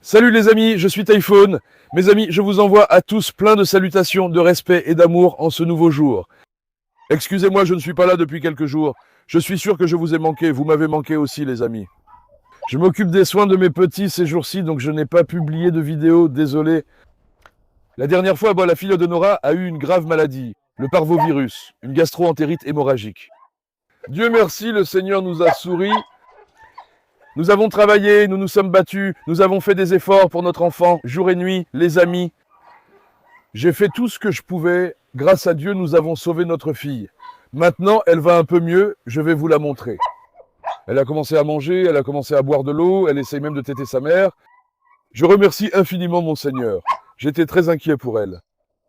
Salut les amis, je suis Typhone. Mes amis, je vous envoie à tous plein de salutations, de respect et d'amour en ce nouveau jour. Excusez-moi, je ne suis pas là depuis quelques jours. Je suis sûr que je vous ai manqué, vous m'avez manqué aussi les amis. Je m'occupe des soins de mes petits ces jours-ci, donc je n'ai pas publié de vidéo, désolé. La dernière fois, la fille de Nora a eu une grave maladie, le parvovirus, une gastro-entérite hémorragique. Dieu merci, le Seigneur nous a souri. Nous avons travaillé, nous nous sommes battus, nous avons fait des efforts pour notre enfant, jour et nuit, les amis. J'ai fait tout ce que je pouvais. Grâce à Dieu, nous avons sauvé notre fille. Maintenant, elle va un peu mieux, je vais vous la montrer. Elle a commencé à manger, elle a commencé à boire de l'eau, elle essaye même de téter sa mère. Je remercie infiniment mon Seigneur. J'étais très inquiet pour elle.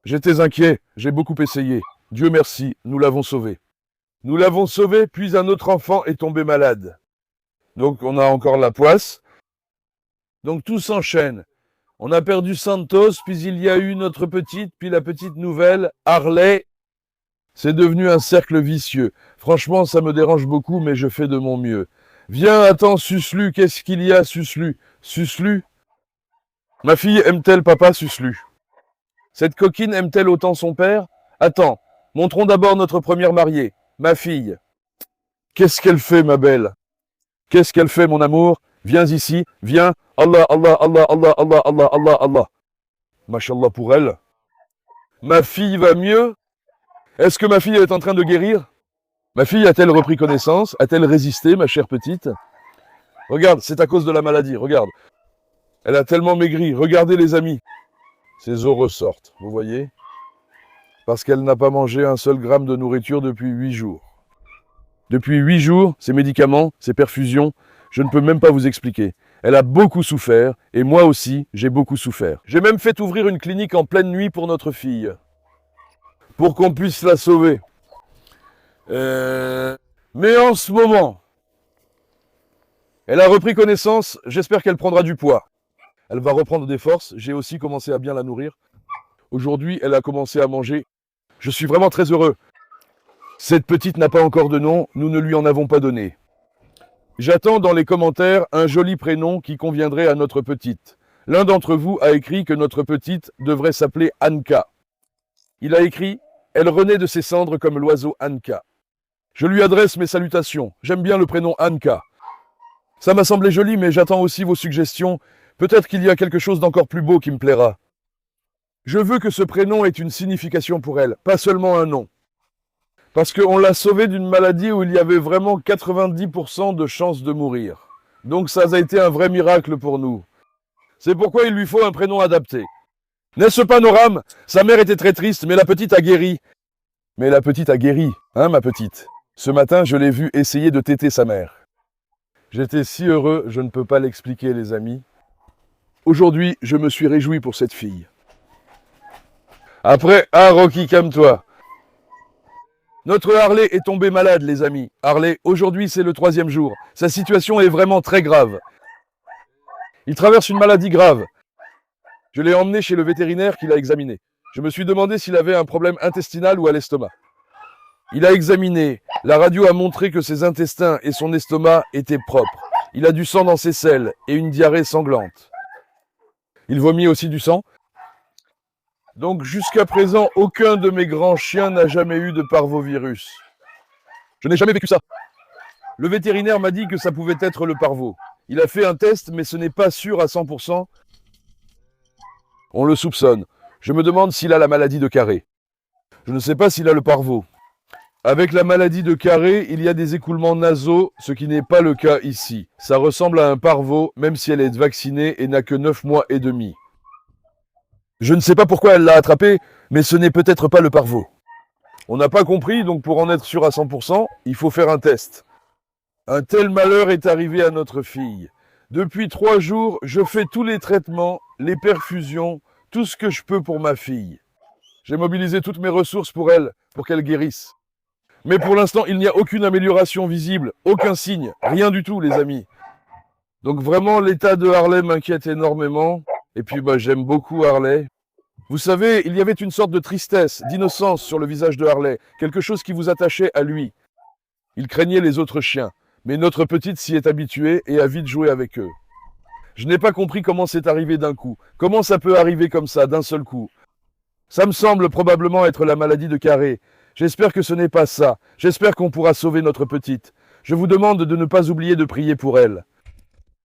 J'étais inquiet, j'ai beaucoup essayé. Dieu merci, nous l'avons sauvée. Nous l'avons sauvée, puis un autre enfant est tombé malade. Donc on a encore la poisse. Donc tout s'enchaîne. On a perdu Santos, puis il y a eu notre petite, puis la petite nouvelle, Harley. C'est devenu un cercle vicieux. Franchement, ça me dérange beaucoup, mais je fais de mon mieux. Viens, attends, Suslu, qu'est-ce qu'il y a, Suslu? Suslu? Ma fille aime-t-elle papa, Suslu? Cette coquine aime-t-elle autant son père? Attends, montrons d'abord notre première mariée, ma fille. Qu'est-ce qu'elle fait, ma belle? Qu'est-ce qu'elle fait, mon amour? Viens ici, viens. Allah, Allah, Allah, Allah, Allah, Allah, Allah, Allah. Mashallah pour elle. Ma fille va mieux? Est-ce que ma fille est en train de guérir? Ma fille a-t-elle repris connaissance? A-t-elle résisté, ma chère petite? Regarde, c'est à cause de la maladie, regarde. Elle a tellement maigri. Regardez les amis. Ses os ressortent, vous voyez? Parce qu'elle n'a pas mangé un seul gramme de nourriture depuis 8 jours. Depuis 8 jours, ces médicaments, ces perfusions, je ne peux même pas vous expliquer. Elle a beaucoup souffert, et moi aussi, j'ai beaucoup souffert. J'ai même fait ouvrir une clinique en pleine nuit pour notre fille, pour qu'on puisse la sauver. Mais en ce moment, elle a repris connaissance, j'espère qu'elle prendra du poids. Elle va reprendre des forces, j'ai aussi commencé à bien la nourrir. Aujourd'hui, elle a commencé à manger. Je suis vraiment très heureux. Cette petite n'a pas encore de nom, nous ne lui en avons pas donné. J'attends dans les commentaires un joli prénom qui conviendrait à notre petite. L'un d'entre vous a écrit que notre petite devrait s'appeler Anka. Il a écrit « Elle renaît de ses cendres comme l'oiseau Anka ». Je lui adresse mes salutations. J'aime bien le prénom Anka. Ça m'a semblé joli, mais j'attends aussi vos suggestions. Peut-être qu'il y a quelque chose d'encore plus beau qui me plaira. Je veux que ce prénom ait une signification pour elle, pas seulement un nom. Parce qu'on l'a sauvée d'une maladie où il y avait vraiment 90% de chances de mourir. Donc ça a été un vrai miracle pour nous. C'est pourquoi il lui faut un prénom adapté. N'est-ce pas, Noram? Sa mère était très triste, mais la petite a guéri. Mais la petite a guéri, hein, ma petite? Ce matin, je l'ai vue essayer de téter sa mère. J'étais si heureux, je ne peux pas l'expliquer, les amis. Aujourd'hui, je me suis réjoui pour cette fille. Après, Rocky, calme-toi. Notre Harley est tombé malade, les amis. Harley, aujourd'hui, c'est le 3e jour. Sa situation est vraiment très grave. Il traverse une maladie grave. Je l'ai emmené chez le vétérinaire qui l'a examiné. Je me suis demandé s'il avait un problème intestinal ou à l'estomac. Il a examiné. La radio a montré que ses intestins et son estomac étaient propres. Il a du sang dans ses selles et une diarrhée sanglante. Il vomit aussi du sang. Donc jusqu'à présent, aucun de mes grands chiens n'a jamais eu de parvovirus. Je n'ai jamais vécu ça. Le vétérinaire m'a dit que ça pouvait être le parvo. Il a fait un test, mais ce n'est pas sûr à 100%. On le soupçonne. Je me demande s'il a la maladie de Carré. Je ne sais pas s'il a le parvo. Avec la maladie de Carré, il y a des écoulements nasaux, ce qui n'est pas le cas ici. Ça ressemble à un parvo, même si elle est vaccinée et n'a que 9 mois et demi. Je ne sais pas pourquoi elle l'a attrapé, mais ce n'est peut-être pas le parvo. On n'a pas compris, donc pour en être sûr à 100%, il faut faire un test. Un tel malheur est arrivé à notre fille. Depuis 3 jours, je fais tous les traitements, les perfusions, tout ce que je peux pour ma fille. J'ai mobilisé toutes mes ressources pour elle, pour qu'elle guérisse. Mais pour l'instant, il n'y a aucune amélioration visible, aucun signe, rien du tout, les amis. Donc vraiment, l'état de Harley m'inquiète énormément. Et puis, j'aime beaucoup Harley. Vous savez, il y avait une sorte de tristesse, d'innocence sur le visage de Harley, quelque chose qui vous attachait à lui. Il craignait les autres chiens, mais notre petite s'y est habituée et a vite joué avec eux. Je n'ai pas compris comment c'est arrivé d'un coup. Comment ça peut arriver comme ça, d'un seul coup? Ça me semble probablement être la maladie de Carré. J'espère que ce n'est pas ça. J'espère qu'on pourra sauver notre petite. Je vous demande de ne pas oublier de prier pour elle.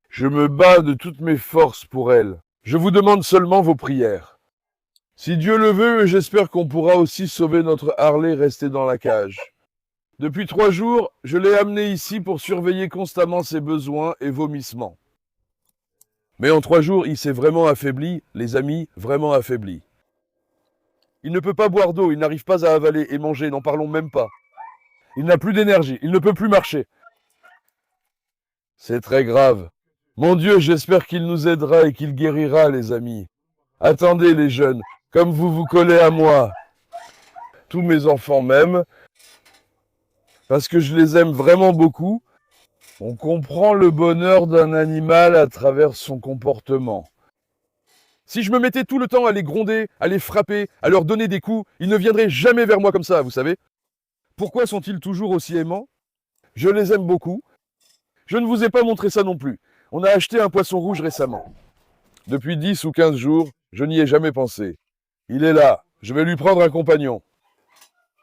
Je me bats de toutes mes forces pour elle. Je vous demande seulement vos prières. Si Dieu le veut, j'espère qu'on pourra aussi sauver notre Harley restée dans la cage. Depuis 3 jours, je l'ai amené ici pour surveiller constamment ses besoins et vomissements. Mais en 3 jours, il s'est vraiment affaibli, les amis, vraiment affaibli. Il ne peut pas boire d'eau, il n'arrive pas à avaler et manger, n'en parlons même pas. Il n'a plus d'énergie, il ne peut plus marcher. C'est très grave. Mon Dieu, j'espère qu'il nous aidera et qu'il guérira, les amis. Attendez, les jeunes, comme vous vous collez à moi. Tous mes enfants m'aiment, parce que je les aime vraiment beaucoup. On comprend le bonheur d'un animal à travers son comportement. Si je me mettais tout le temps à les gronder, à les frapper, à leur donner des coups, ils ne viendraient jamais vers moi comme ça, vous savez. Pourquoi sont-ils toujours aussi aimants? Je les aime beaucoup. Je ne vous ai pas montré ça non plus. On a acheté un poisson rouge récemment. Depuis 10 ou 15 jours, je n'y ai jamais pensé. Il est là, je vais lui prendre un compagnon.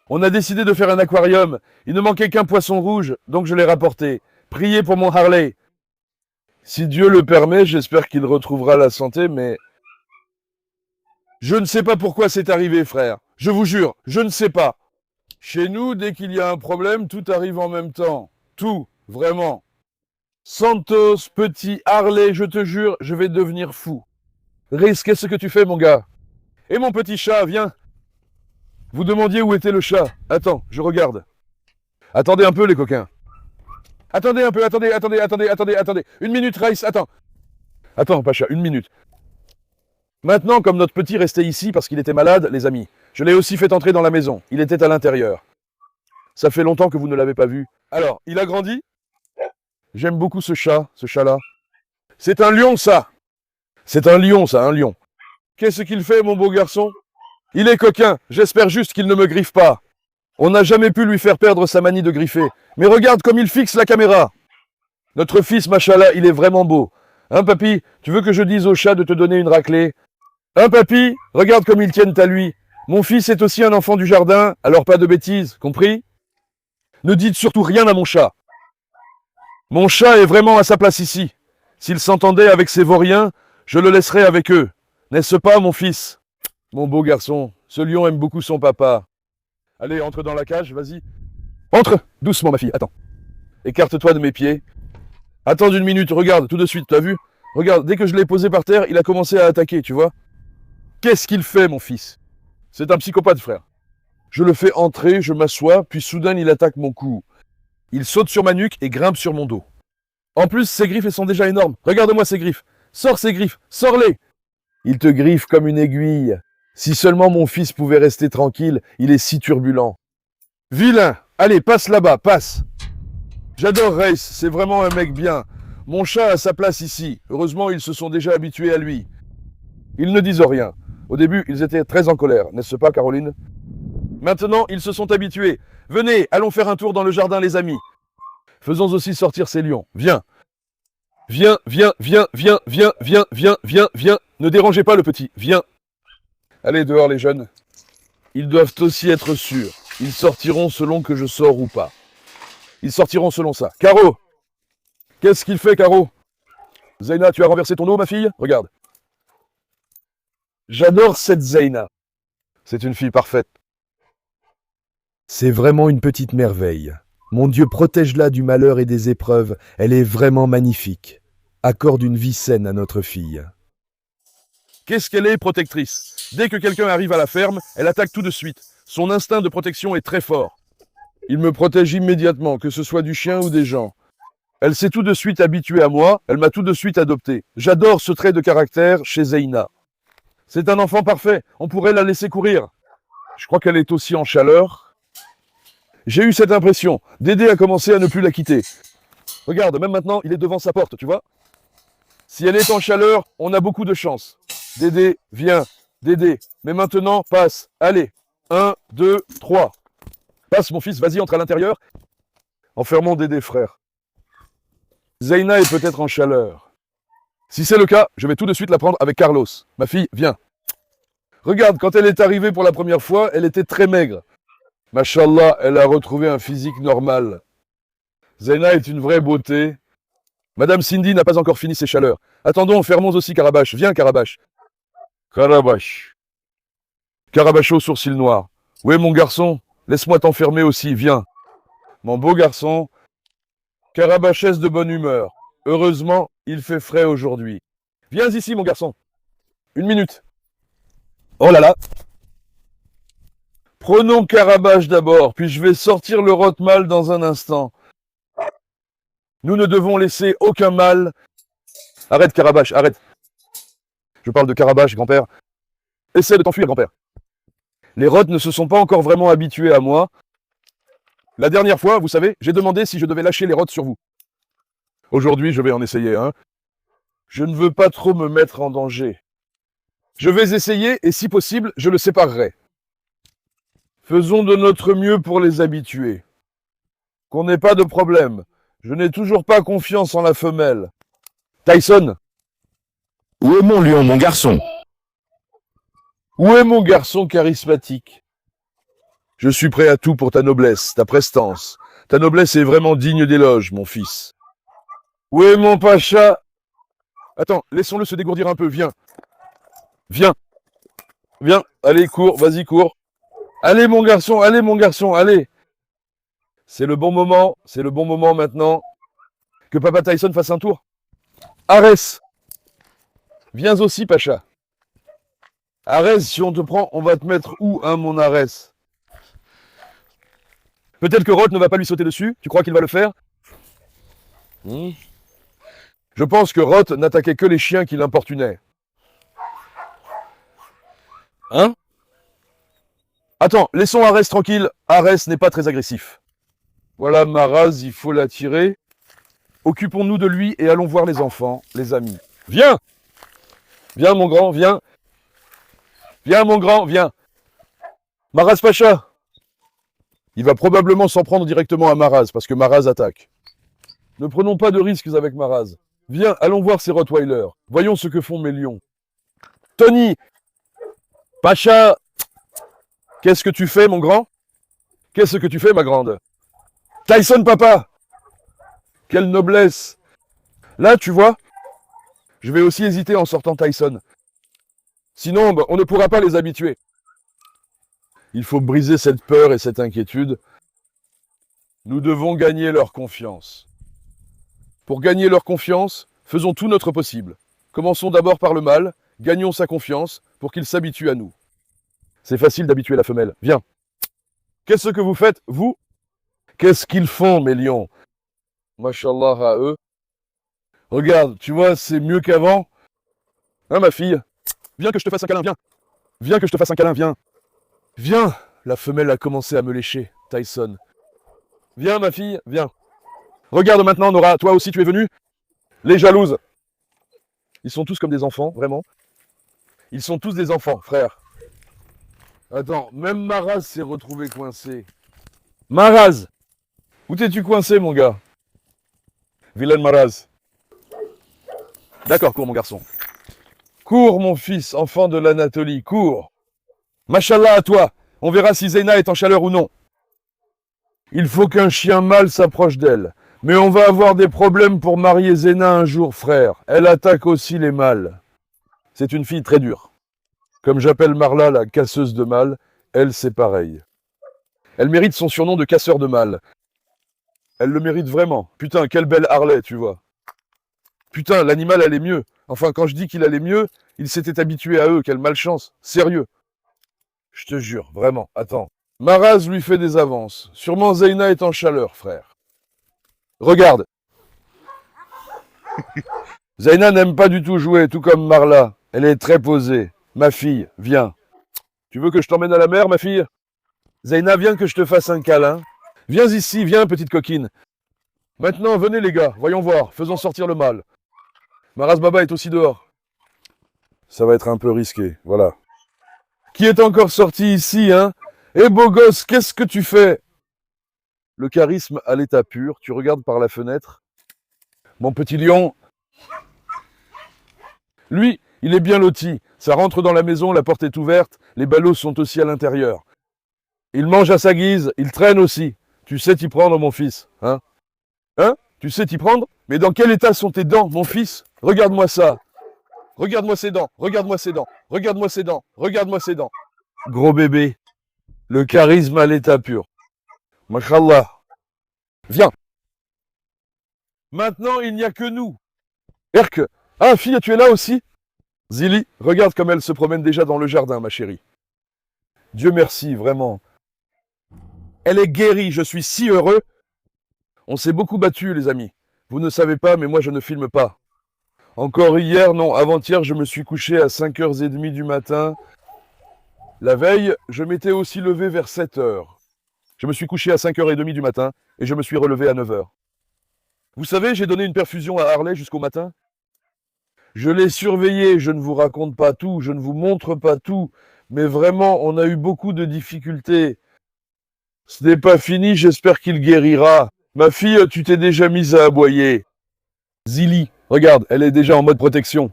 On a décidé de faire un aquarium. Il ne manquait qu'un poisson rouge, donc je l'ai rapporté. Priez pour mon Harley. Si Dieu le permet, j'espère qu'il retrouvera la santé, mais... Je ne sais pas pourquoi c'est arrivé, frère. Je vous jure, je ne sais pas. Chez nous, dès qu'il y a un problème, tout arrive en même temps. Tout, vraiment. Santos, petit Harley, je te jure, je vais devenir fou. Rhys, qu'est-ce que tu fais, mon gars? Et mon petit chat, viens. Vous demandiez où était le chat. Attends, je regarde. Attendez un peu, les coquins. Attendez un peu, attendez. Une minute, Rhys, attends. Attends, Pacha, une minute. Maintenant, comme notre petit restait ici parce qu'il était malade, les amis, je l'ai aussi fait entrer dans la maison. Il était à l'intérieur. Ça fait longtemps que vous ne l'avez pas vu. Alors, il a grandi? J'aime beaucoup ce chat-là. C'est un lion, ça. C'est un lion, ça, un lion. Qu'est-ce qu'il fait, mon beau garçon? Il est coquin. J'espère juste qu'il ne me griffe pas. On n'a jamais pu lui faire perdre sa manie de griffer. Mais regarde comme il fixe la caméra. Notre fils, machallah, il est vraiment beau. Hein, papy? Tu veux que je dise au chat de te donner une raclée? Hein, papy? Regarde comme ils tiennent à lui. Mon fils est aussi un enfant du jardin, alors pas de bêtises, compris? Ne dites surtout rien à mon chat. Mon chat est vraiment à sa place ici. S'il s'entendait avec ses vauriens, je le laisserais avec eux. N'est-ce pas, mon fils? Mon beau garçon, ce lion aime beaucoup son papa. Allez, entre dans la cage, vas-y. Entre! Doucement, ma fille, attends. Écarte-toi de mes pieds. Attends une minute, regarde, tout de suite, t'as vu? Regarde, dès que je l'ai posé par terre, il a commencé à attaquer, tu vois? Qu'est-ce qu'il fait, mon fils? C'est un psychopathe, frère. Je le fais entrer, je m'assois, puis soudain il attaque mon cou. Il saute sur ma nuque et grimpe sur mon dos. En plus, ses griffes, elles sont déjà énormes. Regarde-moi ses griffes. Sors ses griffes, sors-les! Il te griffe comme une aiguille. Si seulement mon fils pouvait rester tranquille, il est si turbulent. Vilain! Allez, passe là-bas, passe! J'adore Rhys, c'est vraiment un mec bien. Mon chat a sa place ici. Heureusement, ils se sont déjà habitués à lui. Ils ne disent rien. Au début, ils étaient très en colère, n'est-ce pas, Caroline? Maintenant, ils se sont habitués. Venez, allons faire un tour dans le jardin, les amis. Faisons aussi sortir ces lions. Viens. Viens. Ne dérangez pas le petit. Viens. Allez, dehors, les jeunes. Ils doivent aussi être sûrs. Ils sortiront selon que je sors ou pas. Ils sortiront selon ça. Caro! Qu'est-ce qu'il fait, Caro? Zeyna, tu as renversé ton eau, ma fille? Regarde. J'adore cette Zeyna. C'est une fille parfaite. C'est vraiment une petite merveille. Mon Dieu, protège-la du malheur et des épreuves. Elle est vraiment magnifique. Accorde une vie saine à notre fille. Qu'est-ce qu'elle est, protectrice? Dès que quelqu'un arrive à la ferme, elle attaque tout de suite. Son instinct de protection est très fort. Il me protège immédiatement, que ce soit du chien ou des gens. Elle s'est tout de suite habituée à moi, elle m'a tout de suite adopté. J'adore ce trait de caractère chez Zeyna. C'est un enfant parfait, on pourrait la laisser courir. Je crois qu'elle est aussi en chaleur. J'ai eu cette impression. Dédé a commencé à ne plus la quitter. Regarde, même maintenant, il est devant sa porte, tu vois? Si elle est en chaleur, on a beaucoup de chance. Dédé, viens. Dédé. Mais maintenant, passe. Allez. 1, 2, 3. Passe, mon fils, vas-y, entre à l'intérieur. Enfermons Dédé, frère. Zeyna est peut-être en chaleur. Si c'est le cas, je vais tout de suite la prendre avec Carlos. Ma fille, viens. Regarde, quand elle est arrivée pour la première fois, elle était très maigre. Machallah, elle a retrouvé un physique normal. Zeyna est une vraie beauté. Madame Cindy n'a pas encore fini ses chaleurs. Attendons, fermons aussi Carabache. Viens, Carabache. Carabache. Carabache aux sourcils noirs. Oui, mon garçon, laisse-moi t'enfermer aussi, viens. Mon beau garçon, Carabachesse de bonne humeur. Heureusement, il fait frais aujourd'hui. Viens ici, mon garçon. Une minute. Oh là là. Prenons Carabache d'abord, puis je vais sortir le Rottmal dans un instant. Nous ne devons laisser aucun mal. Arrête, Carabache, arrête. Je parle de Carabache, grand-père. Essaie de t'enfuir, grand-père. Les Rots ne se sont pas encore vraiment habitués à moi. La dernière fois, vous savez, j'ai demandé si je devais lâcher les Rots sur vous. Aujourd'hui, je vais en essayer un. Je ne veux pas trop me mettre en danger. Je vais essayer et si possible, je le séparerai. Faisons de notre mieux pour les habituer. Qu'on n'ait pas de problème. Je n'ai toujours pas confiance en la femelle. Tyson. Où est mon lion, mon garçon? Où est mon garçon charismatique? Je suis prêt à tout pour ta noblesse, ta prestance. Ta noblesse est vraiment digne d'éloge, mon fils. Où est mon pacha? Attends, laissons-le se dégourdir un peu, viens. Viens. Viens, allez, cours, vas-y, cours. Allez, mon garçon, allez. C'est le bon moment maintenant. Que Papa Tyson fasse un tour. Arès. Viens aussi, Pacha. Arès, si on te prend, on va te mettre où, hein, mon Arès? Peut-être que Roth ne va pas lui sauter dessus. Tu crois qu'il va le faire? Je pense que Roth n'attaquait que les chiens qui l'importunaient. Hein? Attends, laissons Arès tranquille. Arès n'est pas très agressif. Voilà Maraz, il faut l'attirer. Occupons-nous de lui et allons voir les enfants, les amis. Viens! Viens, mon grand, viens. Viens, mon grand, viens. Maraz Pacha. Il va probablement s'en prendre directement à Maraz, parce que Maraz attaque. Ne prenons pas de risques avec Maraz. Viens, allons voir ces Rottweilers. Voyons ce que font mes lions. Tony! Pacha! Qu'est-ce que tu fais, mon grand? Qu'est-ce que tu fais, ma grande? Tyson, papa! Quelle noblesse! Là, tu vois, je vais aussi hésiter en sortant Tyson. Sinon, on ne pourra pas les habituer. Il faut briser cette peur et cette inquiétude. Nous devons gagner leur confiance. Pour gagner leur confiance, faisons tout notre possible. Commençons d'abord par le mâle, gagnons sa confiance pour qu'il s'habitue à nous. C'est facile d'habituer la femelle. Viens. Qu'est-ce que vous faites, vous? Qu'est-ce qu'ils font, mes lions? Mashallah à eux. Regarde, tu vois, c'est mieux qu'avant. Hein, ma fille? Viens que je te fasse un câlin, viens. Viens que je te fasse un câlin, viens. Viens. La femelle a commencé à me lécher, Tyson. Viens, ma fille, viens. Regarde maintenant, Nora, toi aussi tu es venue? Les jalouses. Ils sont tous comme des enfants, vraiment. Ils sont tous des enfants, frère. Attends, même Maraz s'est retrouvé coincé. Maraz! Où t'es-tu coincé, mon gars? Vilaine Maraz. D'accord, cours, mon garçon. Cours, mon fils, enfant de l'Anatolie, cours. Machallah à toi. On verra si Zeyna est en chaleur ou non. Il faut qu'un chien mâle s'approche d'elle. Mais on va avoir des problèmes pour marier Zeyna un jour, frère. Elle attaque aussi les mâles. C'est une fille très dure. Comme j'appelle Marla la casseuse de mâles, elle c'est pareil. Elle mérite son surnom de casseur de mâles. Elle le mérite vraiment. Putain, quelle belle Harley, tu vois. Putain, l'animal allait mieux. Enfin, quand je dis qu'il allait mieux, il s'était habitué à eux. Quelle malchance. Sérieux. Je te jure, vraiment. Attends. Maraz lui fait des avances. Sûrement Zeyna est en chaleur, frère. Regarde. Zeyna n'aime pas du tout jouer, tout comme Marla. Elle est très posée. Ma fille, viens. Tu veux que je t'emmène à la mer, ma fille? Zeyna, viens que je te fasse un câlin. Viens ici, viens, petite coquine. Maintenant, venez les gars, voyons voir, faisons sortir le mâle. Maraz Baba est aussi dehors. Ça va être un peu risqué, voilà. Qui est encore sorti ici, hein? Eh beau gosse, qu'est-ce que tu fais? Le charisme à l'état pur, tu regardes par la fenêtre. Mon petit lion. Lui, il est bien loti. Ça rentre dans la maison, la porte est ouverte, les ballots sont aussi à l'intérieur. Il mange à sa guise, il traîne aussi. Tu sais t'y prendre, mon fils, hein? Hein? Tu sais t'y prendre? Mais dans quel état sont tes dents, mon fils? Regarde-moi ça. Regarde-moi ses dents, regarde-moi ses dents, regarde-moi ses dents, regarde-moi ses dents. Gros bébé, le charisme à l'état pur. Mashallah. Viens. Maintenant, il n'y a que nous. Erk. Ah, fille, tu es là aussi? Zili, regarde comme elle se promène déjà dans le jardin, ma chérie. Dieu merci, vraiment. Elle est guérie, je suis si heureux. On s'est beaucoup battu, les amis. Vous ne savez pas, mais moi je ne filme pas. Encore hier, non, avant-hier, je me suis couché à 5h30 du matin. La veille, je m'étais aussi levé vers 7h. Je me suis couché à 5h30 du matin et je me suis relevé à 9h. Vous savez, j'ai donné une perfusion à Harley jusqu'au matin. Je l'ai surveillé, je ne vous raconte pas tout, je ne vous montre pas tout, mais vraiment, on a eu beaucoup de difficultés. Ce n'est pas fini, j'espère qu'il guérira. Ma fille, tu t'es déjà mise à aboyer. Zili, regarde, elle est déjà en mode protection.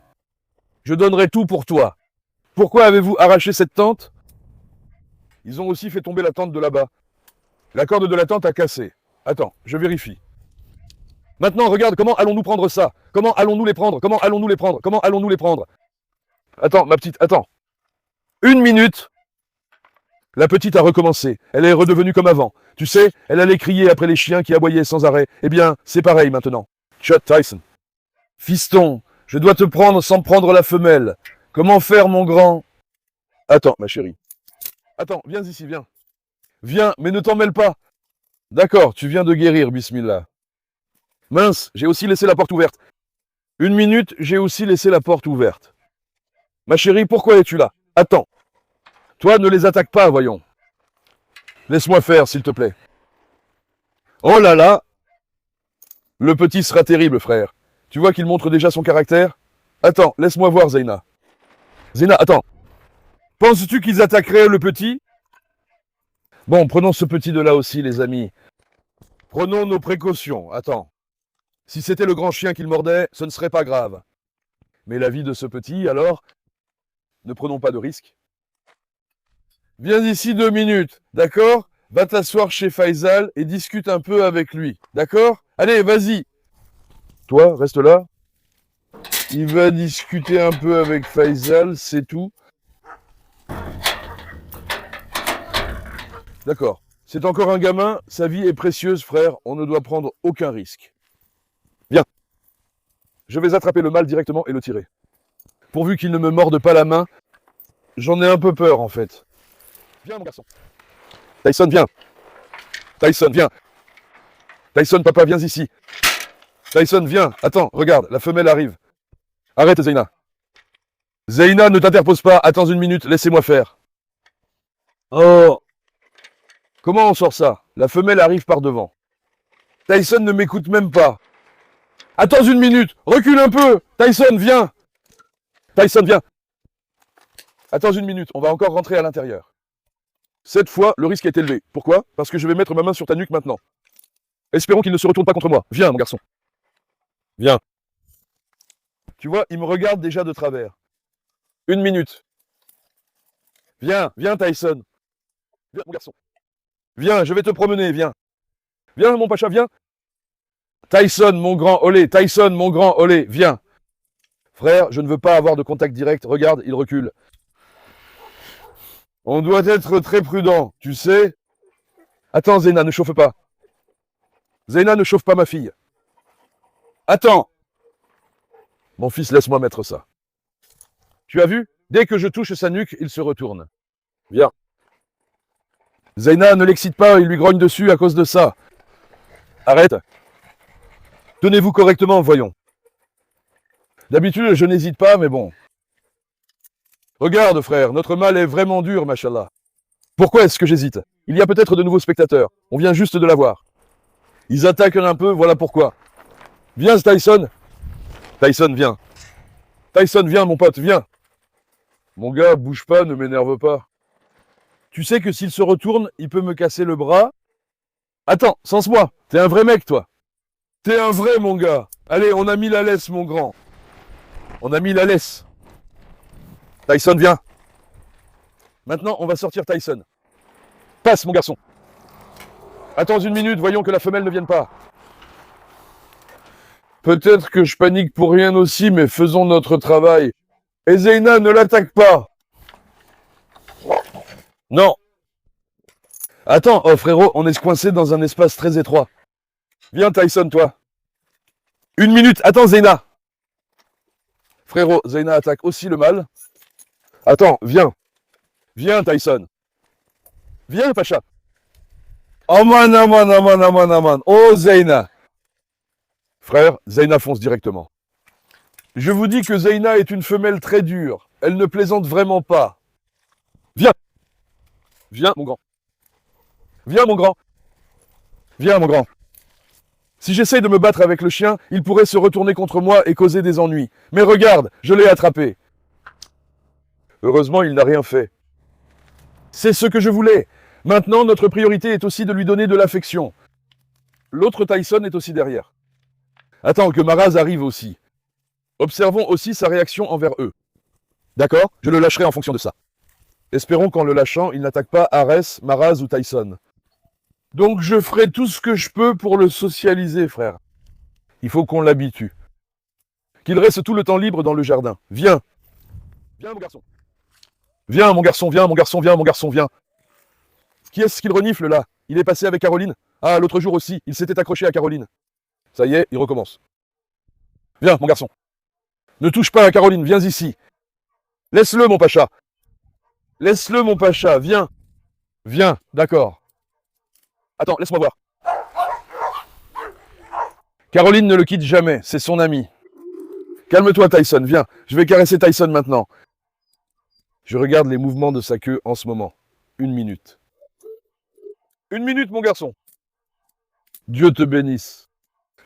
Je donnerai tout pour toi. Pourquoi avez-vous arraché cette tente? Ils ont aussi fait tomber la tente de là-bas. La corde de la tente a cassé. Attends, je vérifie. Maintenant, regarde, comment allons-nous prendre ça? Comment allons-nous les prendre? Comment allons-nous les prendre? Comment allons-nous les prendre? Attends, ma petite, attends. 1 minute. La petite a recommencé. Elle est redevenue comme avant. Tu sais, elle allait crier après les chiens qui aboyaient sans arrêt. Eh bien, c'est pareil maintenant. Chut, Tyson. Fiston, je dois te prendre sans prendre la femelle. Comment faire, mon grand? Attends, ma chérie. Attends, viens ici, viens. Viens, mais ne t'en mêle pas. D'accord, tu viens de guérir, bismillah. Mince, j'ai aussi laissé la porte ouverte. 1 minute, j'ai aussi laissé la porte ouverte. Ma chérie, pourquoi es-tu là? Attends. Toi, ne les attaque pas, voyons. Laisse-moi faire, s'il te plaît. Oh là là. Le petit sera terrible, frère. Tu vois qu'il montre déjà son caractère? Attends, laisse-moi voir, Zeyna. Zeyna, attends. Penses-tu qu'ils attaqueraient le petit? Bon, prenons ce petit de là aussi, les amis. Prenons nos précautions. Attends. Si c'était le grand chien qu'il mordait, ce ne serait pas grave. Mais la vie de ce petit, alors, ne prenons pas de risques. Viens ici 2 minutes, d'accord? Va t'asseoir chez Faisal et discute un peu avec lui, d'accord? Allez, vas-y. Toi, reste là. Il va discuter un peu avec Faisal, c'est tout. D'accord. C'est encore un gamin, sa vie est précieuse, frère, on ne doit prendre aucun risque. Viens. Je vais attraper le mâle directement et le tirer. Pourvu qu'il ne me morde pas la main, j'en ai un peu peur en fait. Viens mon garçon. Tyson, viens. Tyson, viens. Tyson, papa, viens ici. Tyson, viens. Attends, regarde, la femelle arrive. Arrête, Zeyna. Zeyna, ne t'interpose pas. Attends 1 minute, laissez-moi faire. Oh. Comment on sort ça? La femelle arrive par devant. Tyson ne m'écoute même pas. Attends 1 minute, recule un peu. Tyson, viens. Tyson, viens. Attends 1 minute, on va encore rentrer à l'intérieur. Cette fois, le risque est élevé. Pourquoi? Parce que je vais mettre ma main sur ta nuque maintenant. Espérons qu'il ne se retourne pas contre moi. Viens, mon garçon. Viens. Tu vois, il me regarde déjà de travers. 1 minute. Viens, viens, Tyson. Viens, mon garçon. Viens, je vais te promener, viens. Viens, mon pacha, viens. Tyson, mon grand olé. Tyson, mon grand olé, viens. Frère, je ne veux pas avoir de contact direct. Regarde, il recule. On doit être très prudent, tu sais. Attends, Zeyna, ne chauffe pas. Zeyna, ne chauffe pas ma fille. Attends. Mon fils, laisse-moi mettre ça. Tu as vu? Dès que je touche sa nuque, il se retourne. Viens. Zeyna, ne l'excite pas, il lui grogne dessus à cause de ça. Arrête. Tenez-vous correctement, voyons. D'habitude, je n'hésite pas, mais bon. Regarde, frère, notre mâle est vraiment dur, machallah. Pourquoi est-ce que j'hésite? Il y a peut-être de nouveaux spectateurs. On vient juste de l'avoir. Ils attaquent un peu, voilà pourquoi. Viens, Tyson. Tyson, viens. Tyson, viens, mon pote, viens. Mon gars, bouge pas, ne m'énerve pas. Tu sais que s'il se retourne, il peut me casser le bras. Attends, sens-moi. T'es un vrai mec, toi. T'es un vrai, mon gars. Allez, on a mis la laisse, mon grand. On a mis la laisse. Tyson, viens. Maintenant, on va sortir Tyson. Passe, mon garçon. Attends une minute, voyons que la femelle ne vienne pas. Peut-être que je panique pour rien aussi, mais faisons notre travail. Et Zeina, ne l'attaque pas. Non. Attends, oh frérot, on est coincé dans un espace très étroit. Viens Tyson, toi. Une minute, attends Zeina. Frérot, Zeina attaque aussi le mâle. Attends, viens. Viens Tyson. Viens Pacha. Aman, aman, aman, aman, aman. Oh Zeina. Frère, Zeina fonce directement. Je vous dis que Zeina est une femelle très dure. Elle ne plaisante vraiment pas. Viens. Viens mon grand. Viens mon grand. Viens mon grand. Si j'essaye de me battre avec le chien, il pourrait se retourner contre moi et causer des ennuis. Mais regarde, je l'ai attrapé. Heureusement, il n'a rien fait. C'est ce que je voulais. Maintenant, notre priorité est aussi de lui donner de l'affection. L'autre Tyson est aussi derrière. Attends que Maraz arrive aussi. Observons aussi sa réaction envers eux. D'accord? Je le lâcherai en fonction de ça. Espérons qu'en le lâchant, il n'attaque pas Ares, Maraz ou Tyson. Donc je ferai tout ce que je peux pour le socialiser, frère. Il faut qu'on l'habitue. Qu'il reste tout le temps libre dans le jardin. Viens. Viens, mon garçon. Viens, mon garçon, viens, mon garçon, viens, mon garçon, viens. Qui est-ce qu'il renifle, là? Il est passé avec Caroline? Ah, l'autre jour aussi, il s'était accroché à Caroline. Ça y est, il recommence. Viens, mon garçon. Ne touche pas à Caroline, viens ici. Laisse-le, mon pacha. Laisse-le, mon pacha, viens. Viens, d'accord. Attends, laisse-moi voir. Caroline ne le quitte jamais, c'est son ami. Calme-toi, Tyson, viens. Je vais caresser Tyson maintenant. Je regarde les mouvements de sa queue en ce moment. 1 minute. 1 minute, mon garçon. Dieu te bénisse.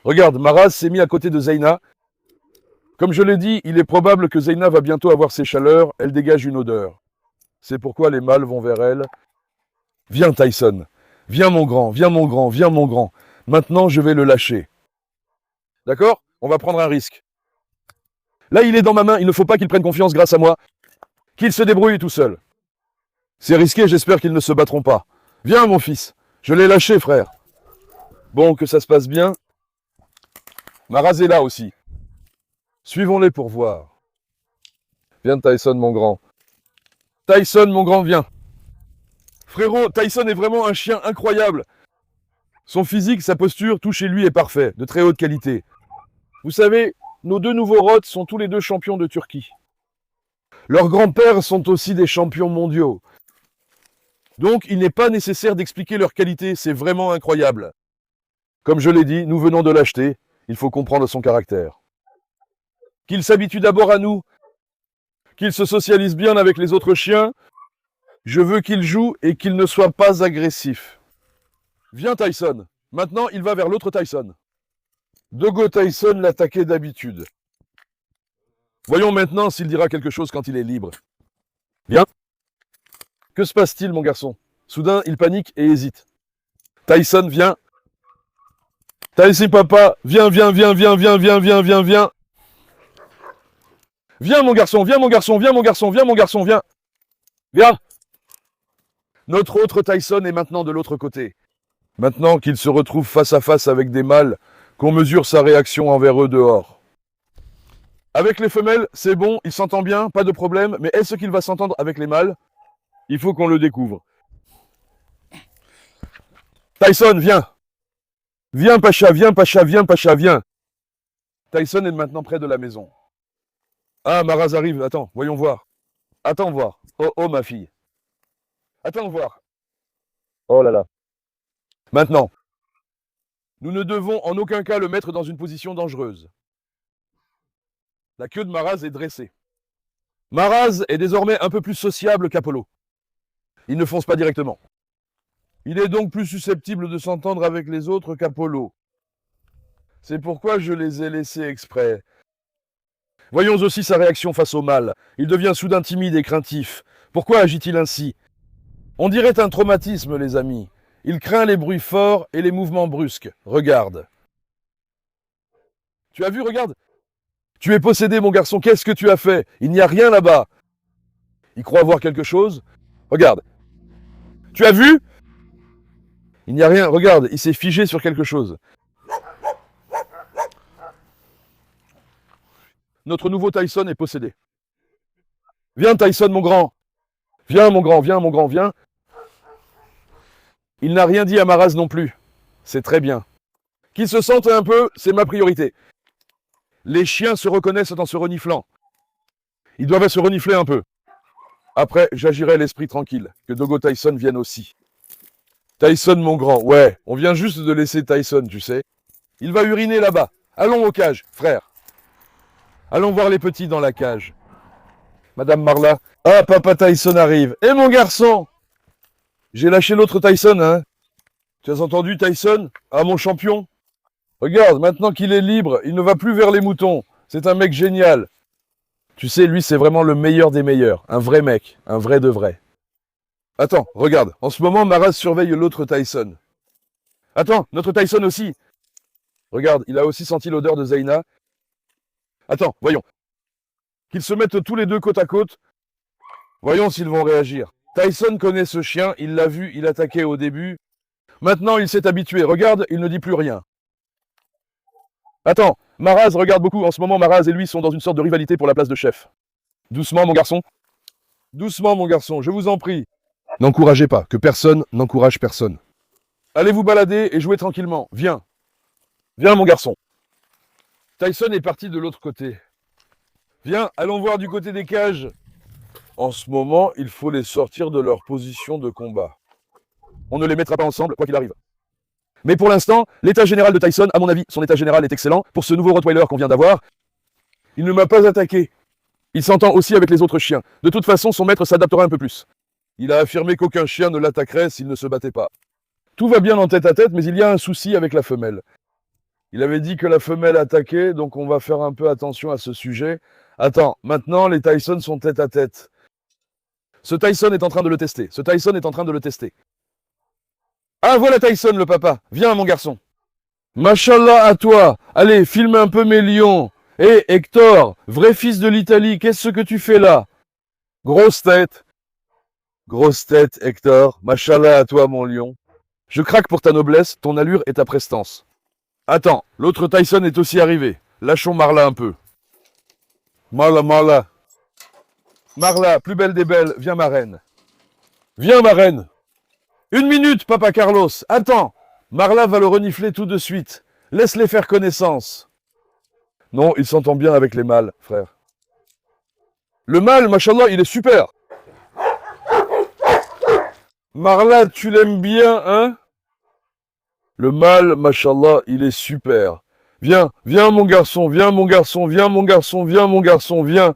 Regarde, Maraz s'est mis à côté de Zeina. Comme je l'ai dit, il est probable que Zeina va bientôt avoir ses chaleurs. Elle dégage une odeur. C'est pourquoi les mâles vont vers elle. Viens, Tyson. Viens, mon grand, viens, mon grand, viens, mon grand. Maintenant, je vais le lâcher. D'accord? On va prendre un risque. Là, il est dans ma main. Il ne faut pas qu'il prenne confiance grâce à moi. Qu'il se débrouille tout seul. C'est risqué, j'espère qu'ils ne se battront pas. Viens, mon fils. Je l'ai lâché, frère. Bon, que ça se passe bien. Maraz est là aussi. Suivons-les pour voir. Viens, Tyson, mon grand. Tyson, mon grand, viens. Frérot, Tyson est vraiment un chien incroyable. Son physique, sa posture, tout chez lui est parfait, de très haute qualité. Vous savez, nos 2 nouveaux rots sont tous les 2 champions de Turquie. Leurs grands-pères sont aussi des champions mondiaux. Donc, il n'est pas nécessaire d'expliquer leur qualité, c'est vraiment incroyable. Comme je l'ai dit, nous venons de l'acheter, il faut comprendre son caractère. Qu'il s'habitue d'abord à nous, qu'il se socialise bien avec les autres chiens. Je veux qu'il joue et qu'il ne soit pas agressif. Viens Tyson. Maintenant, il va vers l'autre Tyson. Dogo Tyson l'attaquait d'habitude. Voyons maintenant s'il dira quelque chose quand il est libre. Viens. Que se passe-t-il, mon garçon? Soudain, il panique et hésite. Tyson, viens. Tyson, papa, viens, viens, viens, viens, viens, viens, viens, viens, viens. Viens, mon garçon, viens, mon garçon, viens, mon garçon, viens, mon garçon, viens. Viens. Notre autre Tyson est maintenant de l'autre côté. Maintenant qu'il se retrouve face à face avec des mâles, qu'on mesure sa réaction envers eux dehors. Avec les femelles, c'est bon, il s'entend bien, pas de problème, mais est-ce qu'il va s'entendre avec les mâles? Il faut qu'on le découvre. Tyson, viens. Viens, Pacha, viens, Pacha, viens, Pacha, viens. Tyson est maintenant près de la maison. Ah, Maraz arrive, attends, voyons voir. Attends voir. Oh, oh, ma fille. Attends voir. Oh là là. Maintenant, nous ne devons en aucun cas le mettre dans une position dangereuse. La queue de Maraz est dressée. Maraz est désormais un peu plus sociable qu'Apollo. Il ne fonce pas directement. Il est donc plus susceptible de s'entendre avec les autres qu'Apollo. C'est pourquoi je les ai laissés exprès. Voyons aussi sa réaction face au mal. Il devient soudain timide et craintif. Pourquoi agit-il ainsi? On dirait un traumatisme, les amis. Il craint les bruits forts et les mouvements brusques. Regarde. Tu as vu, regarde. Tu es possédé, mon garçon, qu'est-ce que tu as fait? Il n'y a rien là-bas. Il croit voir quelque chose. Regarde. Tu as vu? Il n'y a rien, regarde, il s'est figé sur quelque chose. Notre nouveau Tyson est possédé. Viens Tyson, mon grand. Viens, mon grand, viens, mon grand, viens. Il n'a rien dit à Maraz non plus. C'est très bien. Qu'il se sente un peu, c'est ma priorité. Les chiens se reconnaissent en se reniflant. Ils doivent se renifler un peu. Après, j'agirai l'esprit tranquille. Que Dogo Tyson vienne aussi. Tyson, mon grand, ouais, on vient juste de laisser Tyson, tu sais. Il va uriner là-bas. Allons aux cages, frère. Allons voir les petits dans la cage. Madame Marla. Ah, papa Tyson arrive. Eh, mon garçon! J'ai lâché l'autre Tyson, hein. Tu as entendu, Tyson? Ah, mon champion. Regarde, maintenant qu'il est libre, il ne va plus vers les moutons. C'est un mec génial. Tu sais, lui, c'est vraiment le meilleur des meilleurs. Un vrai mec. Un vrai de vrai. Attends, regarde. En ce moment, Maraz surveille l'autre Tyson. Attends, notre Tyson aussi. Regarde, il a aussi senti l'odeur de Zaina. Attends, voyons. Qu'ils se mettent tous les deux côte à côte. Voyons s'ils vont réagir. Tyson connaît ce chien, il l'a vu, il attaquait au début. Maintenant, il s'est habitué. Regarde, il ne dit plus rien. Attends, Maraz regarde beaucoup. En ce moment, Maraz et lui sont dans une sorte de rivalité pour la place de chef. Doucement, mon garçon. Doucement, mon garçon, je vous en prie. N'encouragez pas, que personne n'encourage personne. Allez vous balader et jouez tranquillement. Viens. Viens, mon garçon. Tyson est parti de l'autre côté. Viens, allons voir du côté des cages. En ce moment, il faut les sortir de leur position de combat. On ne les mettra pas ensemble, quoi qu'il arrive. Mais pour l'instant, l'état général de Tyson, à mon avis, son état général est excellent. Pour ce nouveau Rottweiler qu'on vient d'avoir, il ne m'a pas attaqué. Il s'entend aussi avec les autres chiens. De toute façon, son maître s'adaptera un peu plus. Il a affirmé qu'aucun chien ne l'attaquerait s'il ne se battait pas. Tout va bien en tête à tête, mais il y a un souci avec la femelle. Il avait dit que la femelle attaquait, donc on va faire un peu attention à ce sujet. Attends, maintenant les Tyson sont tête à tête. Ce Tyson est en train de le tester. Ce Tyson est en train de le tester. Ah, voilà Tyson, le papa. Viens, mon garçon. Machallah à toi. Allez, filme un peu mes lions. Hé, Hector, vrai fils de l'Italie, qu'est-ce que tu fais là? Grosse tête. Grosse tête, Hector. Machallah à toi, mon lion. Je craque pour ta noblesse, ton allure et ta prestance. Attends, l'autre Tyson est aussi arrivé. Lâchons Marla un peu. Marla, Marla. Marla, plus belle des belles, viens ma reine. Viens ma reine. Une minute, papa Carlos. Attends. Marla va le renifler tout de suite. Laisse-les faire connaissance. Non, il s'entend bien avec les mâles, frère. Le mâle, machallah, il est super. Marla, tu l'aimes bien, hein? Le mâle, machallah, il est super. Viens, viens mon garçon, viens mon garçon, viens mon garçon, viens mon garçon, viens.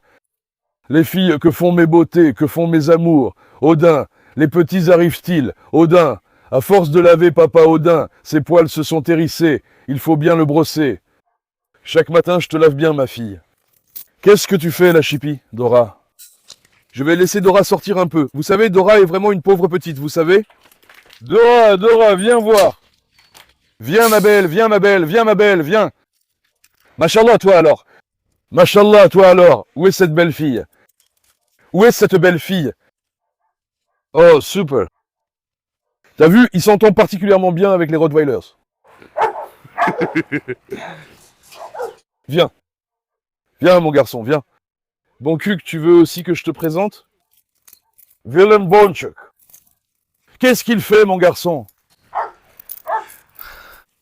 Les filles, que font mes beautés, que font mes amours? Odin, les petits arrivent-ils? Odin, à force de laver papa Odin, ses poils se sont hérissés, il faut bien le brosser. Chaque matin, je te lave bien, ma fille. Qu'est-ce que tu fais, la chipie, Dora? Je vais laisser Dora sortir un peu. Vous savez, Dora est vraiment une pauvre petite, vous savez? Dora, Dora, viens voir. Viens, ma belle, viens, ma belle, viens, ma belle, viens. Machallah, toi alors. Machallah, toi alors. Où est cette belle fille? Où est cette belle fille? Oh, super. T'as vu, il s'entend particulièrement bien avec les Rottweilers. Viens. Viens, mon garçon, viens. Bon Cuc, tu veux aussi que je te présente? Willem Bonchuk. Qu'est-ce qu'il fait, mon garçon?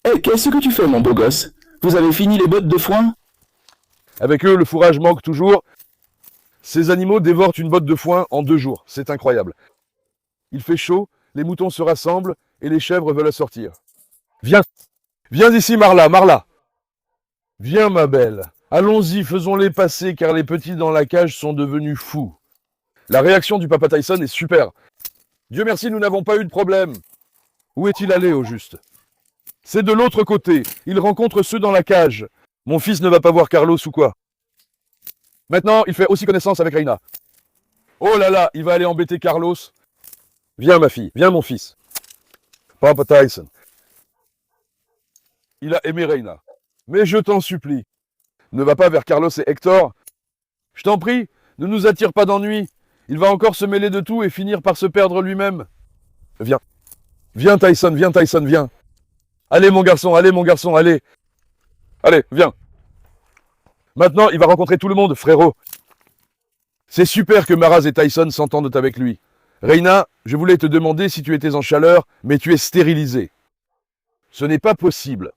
Eh, qu'est-ce que tu fais, mon beau gosse? Vous avez fini les bottes de foin? Avec eux, le fourrage manque toujours. Ces animaux dévorent une botte de foin en 2 jours. C'est incroyable. Il fait chaud, les moutons se rassemblent et les chèvres veulent sortir. Viens. Viens ici, Marla, Marla. Viens, ma belle. Allons-y, faisons-les passer, car les petits dans la cage sont devenus fous. La réaction du papa Tyson est super. Dieu merci, nous n'avons pas eu de problème. Où est-il allé, au juste? C'est de l'autre côté. Il rencontre ceux dans la cage. Mon fils ne va pas voir Carlos ou quoi? Maintenant, il fait aussi connaissance avec Reina. Oh là là, il va aller embêter Carlos. Viens, ma fille, viens, mon fils. Papa Tyson. Il a aimé Reina. Mais je t'en supplie. Ne va pas vers Carlos et Hector. Je t'en prie, ne nous attire pas d'ennui. Il va encore se mêler de tout et finir par se perdre lui-même. Viens. Viens Tyson, viens. Allez mon garçon, allez. Allez, viens. Maintenant, il va rencontrer tout le monde, frérot. C'est super que Maraz et Tyson s'entendent avec lui. Reina, je voulais te demander si tu étais en chaleur, mais tu es stérilisée. Ce n'est pas possible.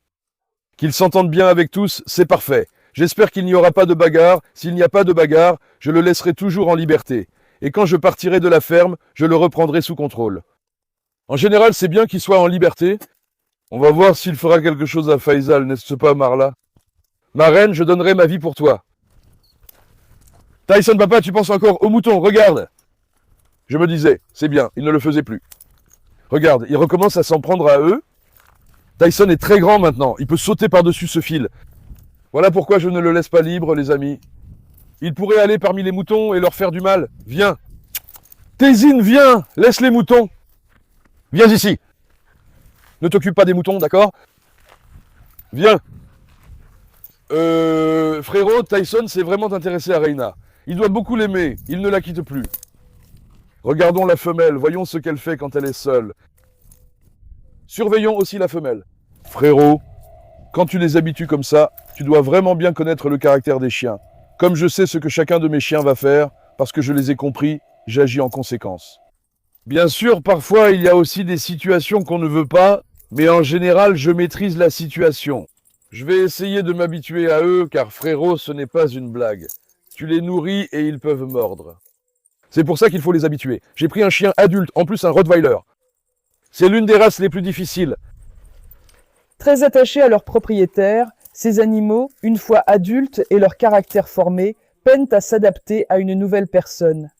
Qu'ils s'entendent bien avec tous, c'est parfait. J'espère qu'il n'y aura pas de bagarre. S'il n'y a pas de bagarre, je le laisserai toujours en liberté. Et quand je partirai de la ferme, je le reprendrai sous contrôle. En général, c'est bien qu'il soit en liberté. On va voir s'il fera quelque chose à Faisal, n'est-ce pas, Marla? Ma reine, je donnerai ma vie pour toi. Tyson, papa, tu penses encore aux moutons, regarde. Je me disais, c'est bien, il ne le faisait plus. Regarde, il recommence à s'en prendre à eux. Tyson est très grand maintenant, il peut sauter par-dessus ce fil. Voilà pourquoi je ne le laisse pas libre, les amis. Il pourrait aller parmi les moutons et leur faire du mal. Viens. Tézine, viens, laisse les moutons. Viens ici. Ne t'occupe pas des moutons, d'accord? Viens. Frérot, Tyson s'est vraiment intéressé à Reina. Il doit beaucoup l'aimer, il ne la quitte plus. Regardons la femelle, voyons ce qu'elle fait quand elle est seule. Surveillons aussi la femelle. Frérot, quand tu les habitues comme ça, tu dois vraiment bien connaître le caractère des chiens. Comme je sais ce que chacun de mes chiens va faire, parce que je les ai compris, j'agis en conséquence. Bien sûr, parfois, il y a aussi des situations qu'on ne veut pas, mais en général, je maîtrise la situation. Je vais essayer de m'habituer à eux, car frérot, ce n'est pas une blague. Tu les nourris et ils peuvent mordre. C'est pour ça qu'il faut les habituer. J'ai pris un chien adulte, en plus un Rottweiler. C'est l'une des races les plus difficiles. Très attachés à leur propriétaire, ces animaux, une fois adultes et leur caractère formé, peinent à s'adapter à une nouvelle personne.